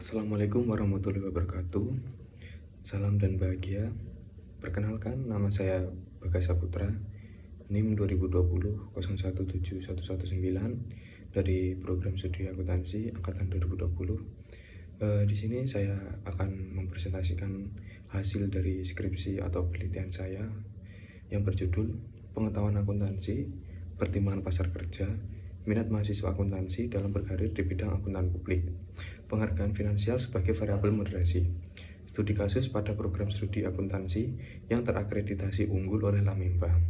Assalamualaikum warahmatullahi wabarakatuh. Salam dan bahagia. Perkenalkan, nama saya Bagas Saputra, NIM 2020 017119 dari program studi akuntansi angkatan 2020. Di sini saya akan mempresentasikan hasil dari skripsi atau penelitian saya yang berjudul Pengetahuan Akuntansi, Pertimbangan Pasar Kerja, Minat Mahasiswa Akuntansi dalam Berkarir di Bidang Akuntan Publik, Penghargaan Finansial sebagai Variabel Moderasi, Studi kasus pada program studi akuntansi yang terakreditasi unggul oleh Lamemba.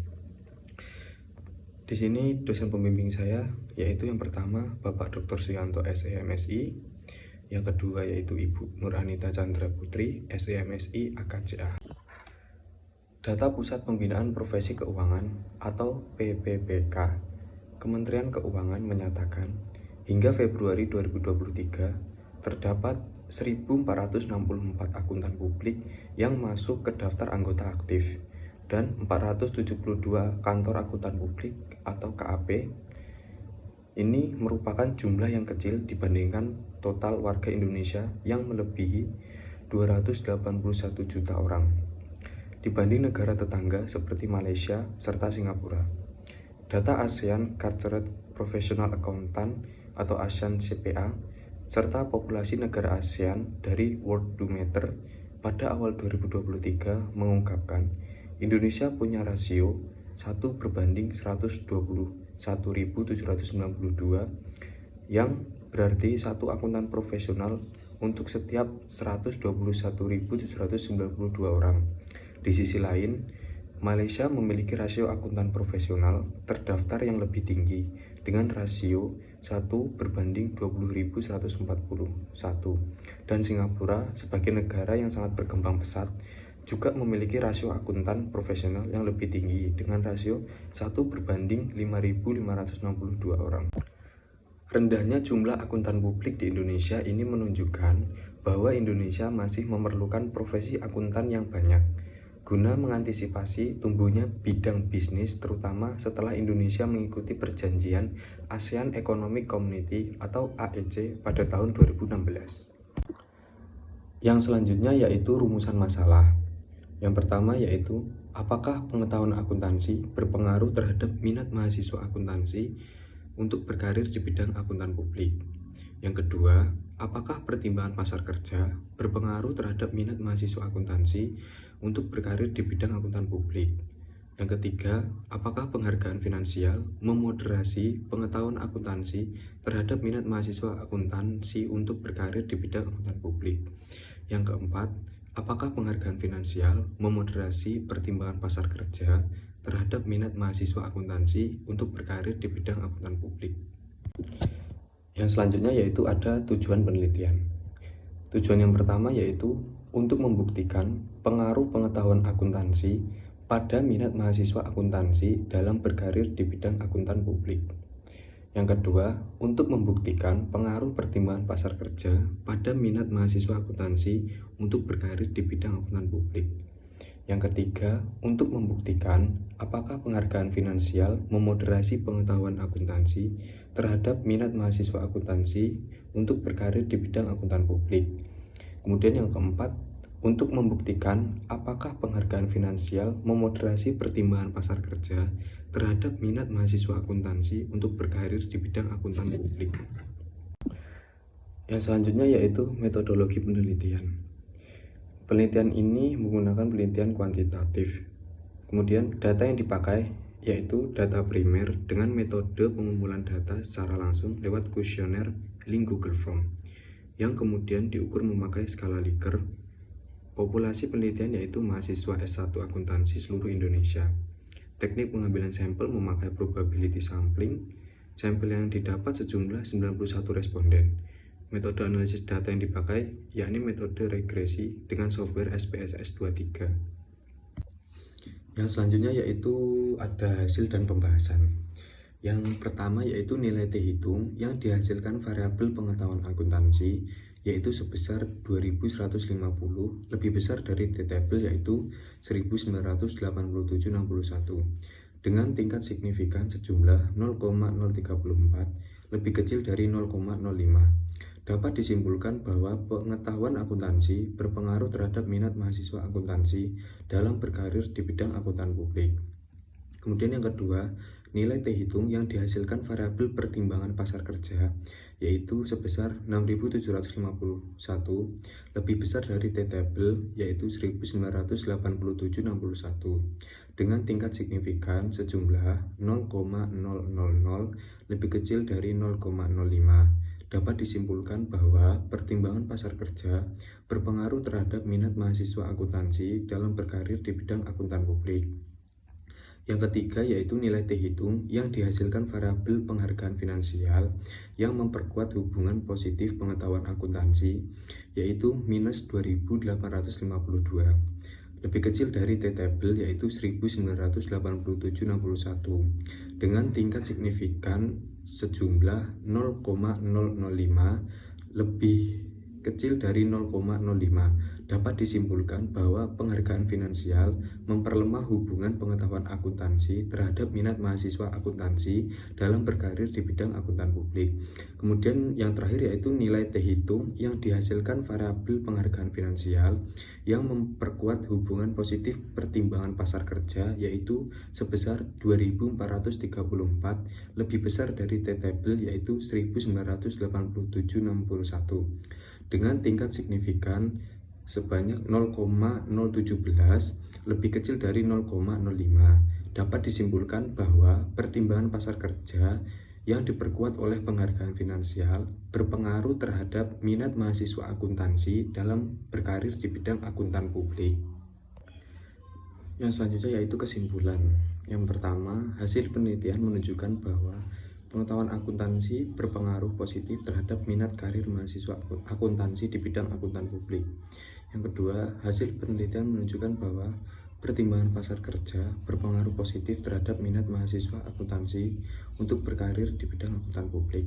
Di sini dosen pembimbing saya yaitu yang pertama Bapak Dr. Suyanto SEMSI, yang kedua yaitu Ibu Nurhanita Chandra Putri SEMSI AKCA. Data Pusat Pembinaan Profesi Keuangan atau PPPK Kementerian Keuangan menyatakan hingga Februari 2023 terdapat 1.464 akuntan publik yang masuk ke daftar anggota aktif dan 472 kantor akuntan publik atau KAP. Ini merupakan jumlah yang kecil dibandingkan total warga Indonesia yang melebihi 281 juta orang dibanding negara tetangga seperti Malaysia serta Singapura. Data ASEAN Chartered Professional Accountant atau ASEAN CPA serta populasi negara ASEAN dari Worldometer pada awal 2023 mengungkapkan Indonesia punya rasio 1/121.792 yang berarti satu akuntan profesional untuk setiap 121.792 orang. Di sisi lain, Malaysia memiliki rasio akuntan profesional terdaftar yang lebih tinggi dengan rasio 1/20.141 dan Singapura sebagai negara yang sangat berkembang pesat juga memiliki rasio akuntan profesional yang lebih tinggi dengan rasio 1/5.562 orang. Rendahnya jumlah akuntan publik di Indonesia ini menunjukkan bahwa Indonesia masih memerlukan profesi akuntan yang banyak guna mengantisipasi tumbuhnya bidang bisnis terutama setelah Indonesia mengikuti perjanjian ASEAN Economic Community atau AEC pada tahun 2016. Yang selanjutnya yaitu rumusan masalah. Yang pertama yaitu apakah pengetahuan akuntansi berpengaruh terhadap minat mahasiswa akuntansi untuk berkarir di bidang akuntan publik. Yang kedua, apakah pertimbangan pasar kerja berpengaruh terhadap minat mahasiswa akuntansi untuk berkarir di bidang akuntan publik. Yang ketiga, apakah penghargaan finansial memoderasi pengetahuan akuntansi terhadap minat mahasiswa akuntansi untuk berkarir di bidang akuntan publik. Yang keempat, apakah penghargaan finansial memoderasi pertimbangan pasar kerja terhadap minat mahasiswa akuntansi untuk berkarir di bidang akuntan publik. Yang selanjutnya yaitu ada tujuan penelitian. Tujuan yang pertama yaitu untuk membuktikan pengaruh pengetahuan akuntansi pada minat mahasiswa akuntansi dalam berkarir di bidang akuntan publik. Yang kedua, untuk membuktikan pengaruh pertimbangan pasar kerja pada minat mahasiswa akuntansi untuk berkarir di bidang akuntan publik. Yang ketiga, untuk membuktikan apakah penghargaan finansial memoderasi pengetahuan akuntansi terhadap minat mahasiswa akuntansi untuk berkarir di bidang akuntan publik. Kemudian yang keempat, untuk membuktikan apakah penghargaan finansial memoderasi pertimbangan pasar kerja terhadap minat mahasiswa akuntansi untuk berkarir di bidang akuntan publik. Yang selanjutnya yaitu metodologi penelitian. Penelitian ini menggunakan penelitian kuantitatif. Kemudian data yang dipakai yaitu data primer dengan metode pengumpulan data secara langsung lewat kuesioner link Google Form yang kemudian diukur memakai skala Likert. Populasi penelitian yaitu mahasiswa S1 akuntansi seluruh Indonesia. Teknik pengambilan sampel memakai probability sampling. Sampel yang didapat sejumlah 91 responden. Metode analisis data yang dipakai yakni metode regresi dengan software SPSS 23. Yang selanjutnya yaitu ada hasil dan pembahasan. Yang pertama yaitu nilai T hitung yang dihasilkan variabel pengetahuan akuntansi yaitu sebesar 2150, lebih besar dari T table yaitu 1987,61 dengan tingkat signifikan sejumlah 0,034, lebih kecil dari 0,05. dapat disimpulkan bahwa pengetahuan akuntansi berpengaruh terhadap minat mahasiswa akuntansi dalam berkarir di bidang akuntan publik. Kemudian yang kedua, nilai T hitung yang dihasilkan variabel pertimbangan pasar kerja yaitu sebesar 6.751 lebih besar dari T table yaitu 1987,61 dengan tingkat signifikan sejumlah 0,000 lebih kecil dari 0,05. Dapat disimpulkan bahwa pertimbangan pasar kerja berpengaruh terhadap minat mahasiswa akuntansi dalam berkarir di bidang akuntan publik. Yang ketiga yaitu nilai T hitung yang dihasilkan variabel penghargaan finansial yang memperkuat hubungan positif pengetahuan akuntansi yaitu minus 2.852 lebih kecil dari T table yaitu 1987,61 dengan tingkat signifikan sejumlah 0,005 lebih kecil dari 0,05. Dapat disimpulkan bahwa penghargaan finansial memperlemah hubungan pengetahuan akuntansi terhadap minat mahasiswa akuntansi dalam berkarir di bidang akuntan publik. Kemudian yang terakhir yaitu nilai T hitung yang dihasilkan variabel penghargaan finansial yang memperkuat hubungan positif pertimbangan pasar kerja yaitu sebesar 2.434 lebih besar dari T table yaitu 1987,61 dengan tingkat signifikan sebanyak 0,017 lebih kecil dari 0,05. Dapat disimpulkan bahwa pertimbangan pasar kerja yang diperkuat oleh penghargaan finansial berpengaruh terhadap minat mahasiswa akuntansi dalam berkarir di bidang akuntan publik. Yang selanjutnya yaitu kesimpulan. Yang pertama, hasil penelitian menunjukkan bahwa pengetahuan akuntansi berpengaruh positif terhadap minat karir mahasiswa akuntansi di bidang akuntan publik. Yang kedua, hasil penelitian menunjukkan bahwa pertimbangan pasar kerja berpengaruh positif terhadap minat mahasiswa akuntansi untuk berkarir di bidang akuntan publik.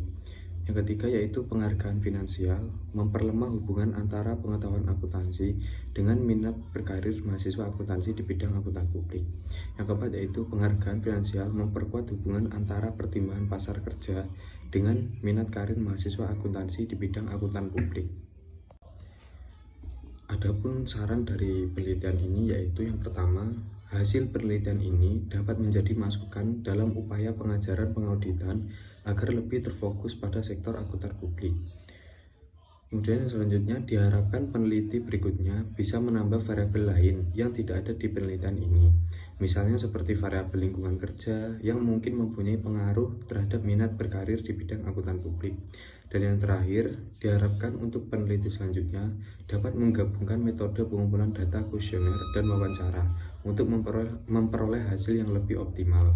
Yang ketiga yaitu penghargaan finansial memperlemah hubungan antara pengetahuan akuntansi dengan minat berkarir mahasiswa akuntansi di bidang akuntan publik. Yang keempat yaitu penghargaan finansial memperkuat hubungan antara pertimbangan pasar kerja dengan minat karir mahasiswa akuntansi di bidang akuntan publik. Adapun saran dari penelitian ini yaitu yang pertama, hasil penelitian ini dapat menjadi masukan dalam upaya pengajaran pengauditan agar lebih terfokus pada sektor akuntan publik. Kemudian yang selanjutnya diharapkan peneliti berikutnya bisa menambah variabel lain yang tidak ada di penelitian ini. Misalnya seperti variabel lingkungan kerja yang mungkin mempunyai pengaruh terhadap minat berkarir di bidang akuntan publik. Dan yang terakhir, diharapkan untuk peneliti selanjutnya dapat menggabungkan metode pengumpulan data kuesioner dan wawancara untuk memperoleh hasil yang lebih optimal.